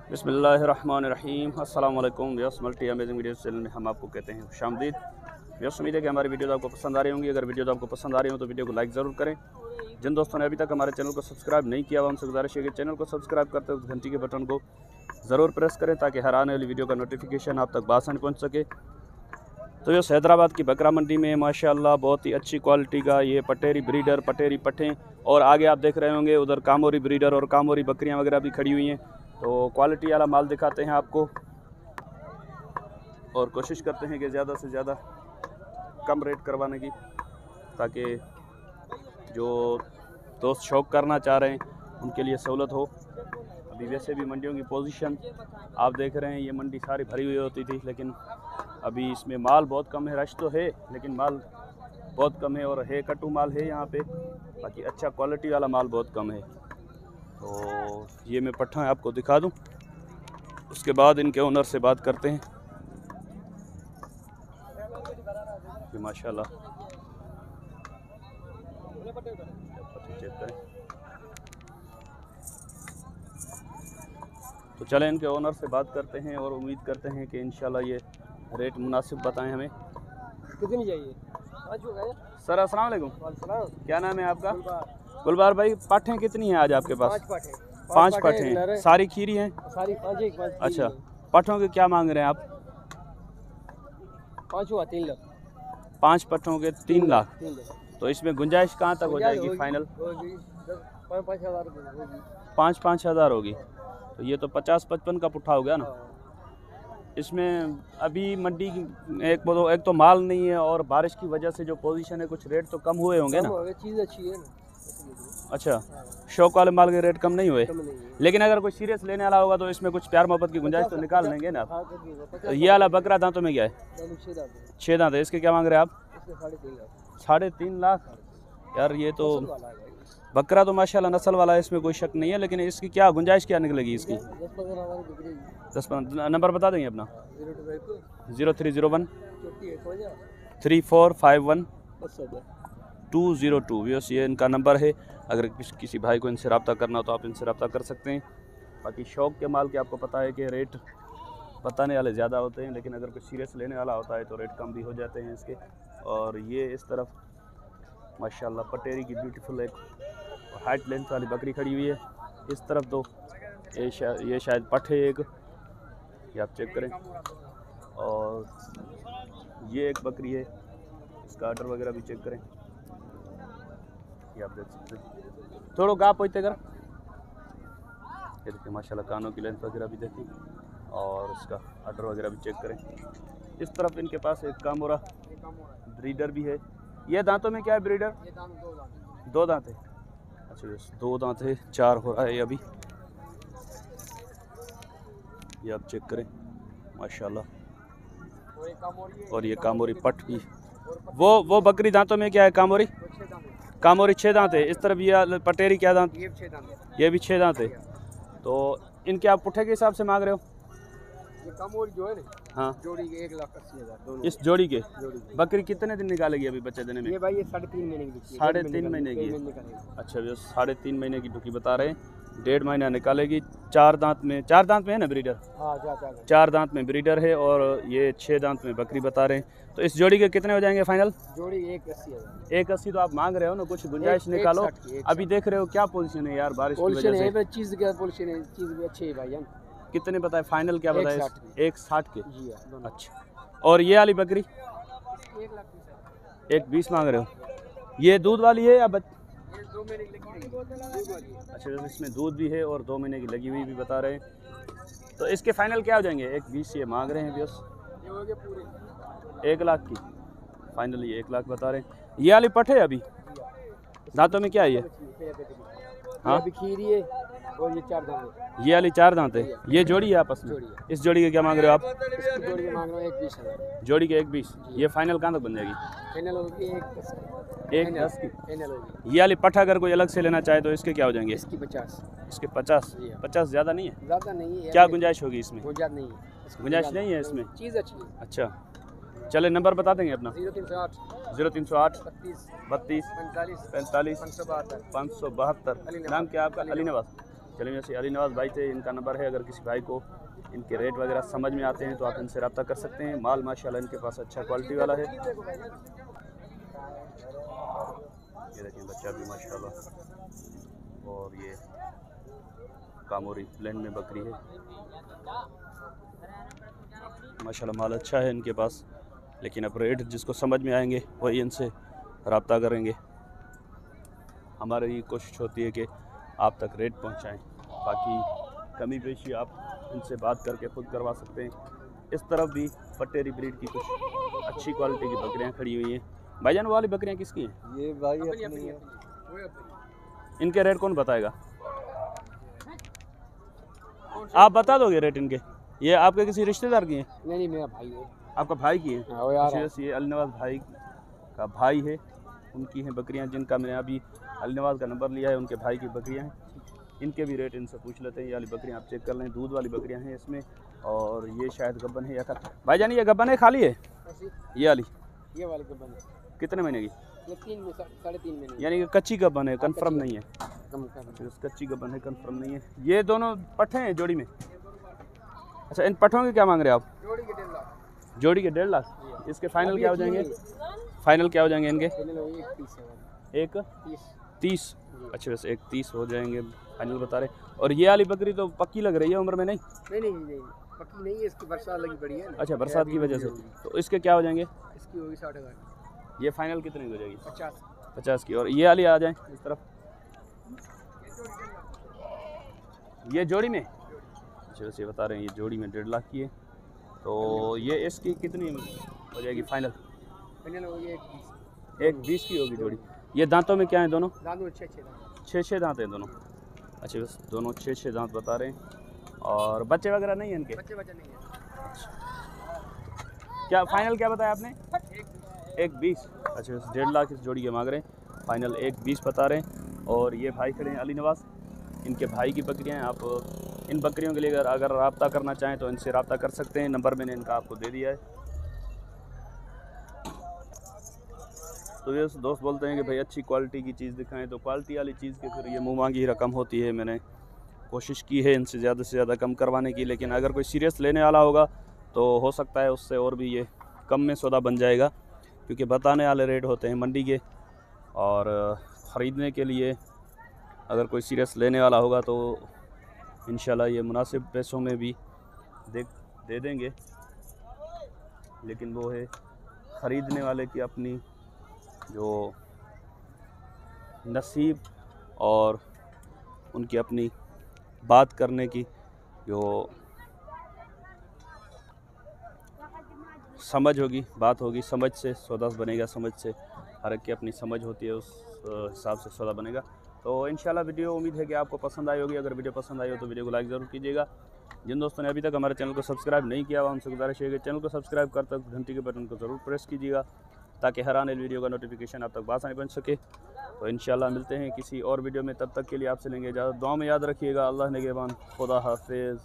बिस्मिल्लाहिर्रहमानिर्रहीम। अस्सलाम वालेकुम viewers, multi amazing video channel में हम आपको कहते हैं खुशामदीद। व्यूअर्स, उम्मीद है कि हमारी वीडियोज़ आपको पसंद आ रही होंगी। अगर वीडियोज़ आपको पसंद आ रही हो तो वीडियो को लाइक ज़रूर करें। जिन दोस्तों ने अभी तक हमारे चैनल को सब्सक्राइब नहीं किया हुआ, उनसे गुजारिश है कि चैनल को सब्सक्राइब करते वक्त घंटी के बटन को ज़रूर प्रेस करें ताकि हर आने वाली वीडियो का नोटिफिकेशन आप तक बासानी पहुँच सके। तो ये हैदराबाद की बकरा मंडी में माशाल्लाह बहुत ही अच्छी क्वालिटी का ये पटेरी ब्रीडर, पटेरी पट्ठे, और आगे आप देख रहे होंगे उधर कामोरी ब्रीडर और कामोरी बकरियां वगैरह भी खड़ी हुई हैं। तो क्वालिटी वाला माल दिखाते हैं आपको और कोशिश करते हैं कि ज़्यादा से ज़्यादा कम रेट करवाने की, ताकि जो दोस्त शौक़ करना चाह रहे हैं उनके लिए सहूलत हो। अभी वैसे भी मंडियों की पोजीशन आप देख रहे हैं, ये मंडी सारी भरी हुई होती थी, लेकिन अभी इसमें माल बहुत कम है। रश तो है लेकिन माल बहुत कम है, और है कटु माल है यहाँ पे, बाकी अच्छा क्वालिटी वाला माल बहुत कम है। तो ये मैं पट्ठा आपको दिखा दूँ, उसके बाद इनके ओनर से बात करते हैं। ये माशाल्लाह चेक करें। तो चलें इनके ओनर से बात करते हैं और उम्मीद करते हैं कि इंशाल्लाह ये रेट मुनासिब बताएं हमें। कितनी चाहिए? सर अस्सलाम वालेकुम, क्या नाम है आपका? गुलबार भाई, पाठें कितनी हैं आज आपके पास? 5 पाठें। सारी खीरी हैं? सारी 5 अच्छा, पाठों के क्या मांग रहे हैं आप? 3 लाख। 5 पट्ठों के 3 लाख। तो इसमें गुंजाइश कहाँ तक हो जाएगी फाइनल? 5-5 हज़ार होगी। तो ये तो 50-55 का पुट्ठा हो गया ना। इसमें अभी मंडी एक तो माल नहीं है, और बारिश की वजह से जो पोजीशन है कुछ रेट तो कम हुए होंगे ना? चीज़ अच्छी है ना। अच्छा, शौक वाले माल के रेट कम नहीं हुए, लेकिन अगर कोई सीरियस लेने वाला होगा तो इसमें कुछ प्यार मोहब्बत की गुंजाइश तो निकाल लेंगे ना आप। तो ये वाला बकरा दांतों में क्या है? 6 दांत है। इसके क्या मांग रहे हैं आप? 3.5 लाख। यार ये तो बकरा तो माशाल्लाह नस्ल वाला है, इसमें कोई शक नहीं है, लेकिन इसकी क्या गुंजाइश क्या निकलेगी इसकी? 10-15 नंबर बता देंगे अपना? 0301 3451 202। व्यूअर्स, ये इनका नंबर है। अगर किसी भाई को इनसे रब्ता करना हो तो आप इनसे रब्ता कर सकते हैं। बाकी शौक़ के माल के आपको पता है कि रेट बताने वाले ज़्यादा होते हैं, लेकिन अगर कोई सीरियस लेने वाला होता है तो रेट कम भी हो जाते हैं इसके। और ये इस तरफ माशाल्लाह पटेरी की ब्यूटीफुल एक हाइट लेंथ वाली बकरी खड़ी हुई है। इस तरफ दो ये शायद पट्ठे एक, ये आप चेक करें। और ये एक बकरी है, इसका आर्डर वगैरह भी चेक करें, ये आप देख सकते हैं। थोड़ा गाप होते कर, ये देखिए माशाल्लाह कानों की लेंथ वगैरह भी देखें, और इसका आर्डर वगैरह भी चेक करें। इस तरफ इनके पास एक कामोरा ब्रीडर भी है। ये दांतों में क्या है ब्रीडर? 2 दांत है। अच्छा, 2 दांत है, 4 हो रहा है अभी। ये आप चेक करें माशाल्लाह। और ये कामोरी पट भी। वो बकरी दांतों में क्या है? कामोरी 6 दांत है। इस तरफ ये पटेरी क्या दांत? ये भी 6 दांत है। तो इनके आप पुट्ठे के हिसाब से मांग रहे हो? ये कामोरी जो है ना, हाँ, जोड़ी के 1,80,000। इस जोड़ी के बकरी कितने दिन निकालेगी अभी बच्चे देने में? ये भाई ये 3.5 महीने की। 3.5 महीने की। अच्छा, ये 3.5 महीने की टुकी बता रहे हैं, 1.5 महीना निकालेगी। 4 दांत में है ना ब्रीडर? हाँ, 4 दांत में ब्रीडर है, और ये 6 दांत में बकरी बता रहे हैं। तो इस जोड़ी के कितने हो जाएंगे फाइनल? जोड़ी 1,80,000। 1,80 तो आप मांग रहे हो ना, कुछ गुंजाइश निकालो। अभी देख रहे हो क्या पोजीशन है यार, बारिश की वजह से। चीज़ क्या पोजीशन है? चीज़ भी अच्छी है भाई। कितने बताए फाइनल? क्या बताए? 1,60 के। जी। अच्छा, और ये वाली बकरी 1,20 मांग रहे हो? ये दूध वाली है या 2 महीने की लगी? अच्छा, इसमें दूध भी है और 2 महीने की लगी हुई भी बता रहे हैं। तो इसके फाइनल क्या हो जाएंगे? 1,20 ये मांग रहे हैं बस। 1 लाख की फाइनल, ये 1 लाख बता रहे हैं। ये वाली पट है अभी दांतों में क्या है ये? हाँ, खीरी है, और ये 4 दांत है। ये वाली 4 दांत है। ये जोड़ी है आपस में? इस जोड़ी के क्या मांग रहे हो आप? जोड़ी के मांग रहे हो 1,20,000। जोड़ी के 1,20। ये फाइनल कहाँ तक बन जाएगी? फाइनल होगी 1,10 की। फाइनल होगी। ये वाली पट्ठा अगर कोई अलग से लेना चाहे तो इसके क्या हो जाएंगे? इसकी 50। इसके 50? 50 ज़्यादा नहीं है? ज़्यादा नहीं है। क्या गुंजाइश होगी इसमें? गुंजाइश नहीं है। गुंजाइश नहीं है इसमें? चीज़ अच्छी है। अच्छा, चले नंबर बता देंगे अपना? 0308 32 45 572। नाम क्या आपका? अली नवाज। चलिए वैसे अली नवाज़ भाई थे, इनका नंबर है, अगर किसी भाई को इनके रेट वगैरह समझ में आते हैं तो आप इनसे रब्ता कर सकते हैं। माल माशाल्लाह इनके पास अच्छा क्वालिटी वाला है। ये देखें बच्चा भी माशाल्लाह, और ये कामोरी ब्लेंड में बकरी है माशाल्लाह, माल अच्छा है इनके पास। लेकिन अब रेट जिसको समझ में आएंगे वही इनसे रब्ता करेंगे। हमारी कोशिश होती है कि आप तक रेट पहुंचाएं, बाकी कमी पेशी आप इनसे बात करके ख़ुद करवा सकते हैं। इस तरफ भी पटेरी ब्रीड की कुछ अच्छी क्वालिटी की बकरियां खड़ी हुई हैं। भाईजान वाली बकरियां किसकी हैं? ये भाई अपनी है। इनके रेट कौन बताएगा? आप बता दोगे रेट इनके? ये आपके किसी रिश्तेदार की हैं? नहीं मेरा भाई है। आपका भाई की है? यार ये अली नवाज़ भाई का भाई है, उनकी हैं बकरियां, जिनका मैंने अभी अली नवाज़ का नंबर लिया है, उनके भाई की बकरियां हैं। इनके भी रेट इनसे पूछ लेते हैं। ये वाली बकरियां आप चेक कर लें, दूध वाली बकरियां हैं इसमें, और ये शायद गब्बन है या भाईजान ये गब्बन है खाली है? ये वाली गब्बन है। कितने महीने की? ये 3 महीने, यानी कि कच्ची गब्बन है, कंफर्म नहीं है। कच्ची गब्बन है, कंफर्म नहीं है। ये दोनों पट्ठे हैं जोड़ी में? अच्छा, इन पट्ठों के क्या मांग रहे हैं आप? जोड़ी के 1.5 लाख। जोड़ी के 1.5 लाख। इसके फाइनल क्या हो जाएंगे? फाइनल क्या हो जाएंगे इनके? एक 30। अच्छा, वैसे 1.30 हो जाएंगे फाइनल बता रहे। और ये वाली बकरी तो पक्की लग रही है उम्र में? नहीं पक्की नहीं है, इसकी बरसात लगी पड़ी है। अच्छा, बरसात की वजह से। तो इसके क्या हो जाएंगे? इसकी होगी 60,000। ये फाइनल कितने की हो जाएगी? 50 की। और ये वाली आ जाए इस तरफ, ये जोड़ी में? अच्छा, वैसे बता रहे हैं ये जोड़ी में 1.5 लाख की है। तो ये इसकी कितनी हो जाएगी फाइनल? होगी 1.20 की होगी जोड़ी। ये दांतों में क्या है दोनों? दांतों 6 दांत हैं दोनों। अच्छा, बस दोनों 6 दांत बता रहे हैं। और बच्चे वगैरह नहीं हैं इनके? बच्चे नहीं है। क्या फाइनल क्या बताया आपने? 1.20। अच्छा, बस 1.5 लाख इस जोड़ी के मांग रहे हैं, फाइनल 1.20 बता रहे हैं। और ये भाई खड़े हैं अली नवाज़, इनके भाई की बकरियां हैं। आप इन बकरियों के लिए अगर रब्ता करना चाहें तो इनसे रब्ता कर सकते हैं। नंबर मैंने इनका आपको दे दिया है। तो ये दोस्त बोलते हैं कि भाई अच्छी क्वालिटी की चीज़ दिखाएं, तो क्वालिटी वाली चीज़ के फिर ये मुँह मांगी रकम होती है। मैंने कोशिश की है इनसे ज़्यादा से ज़्यादा कम करवाने की, लेकिन अगर कोई सीरियस लेने वाला होगा तो हो सकता है उससे और भी ये कम में सौदा बन जाएगा, क्योंकि बताने वाले रेट होते हैं मंडी के। और ख़रीदने के लिए अगर कोई सीरियस लेने वाला होगा तो इंशाल्लाह ये मुनासिब पैसों में भी दे देंगे, लेकिन वो है ख़रीदने वाले की अपनी जो नसीब और उनकी अपनी बात करने की जो समझ होगी, बात होगी। समझ से सौदा बनेगा, समझ से हर एक की अपनी समझ होती है, उस हिसाब से सौदा बनेगा। तो इंशाल्लाह वीडियो उम्मीद है कि आपको पसंद आई होगी। अगर वीडियो पसंद आई हो तो वीडियो को लाइक ज़रूर कीजिएगा। जिन दोस्तों ने अभी तक हमारे चैनल को सब्सक्राइब नहीं किया हुआ उनसे गुजारिश है कि चैनल को सब्सक्राइब कर तक घंटी के बटन को ज़रूर प्रेस कीजिएगा, ताकि हर आने वीडियो का नोटिफिकेशन आप तक बासानी बन सके। तो इंशाल्लाह मिलते हैं किसी और वीडियो में, तब तक के लिए आपसे लेंगे इजाज़त। दुआ में याद रखिएगा। अल्लाह निगहबान, खुदा हाफिज़।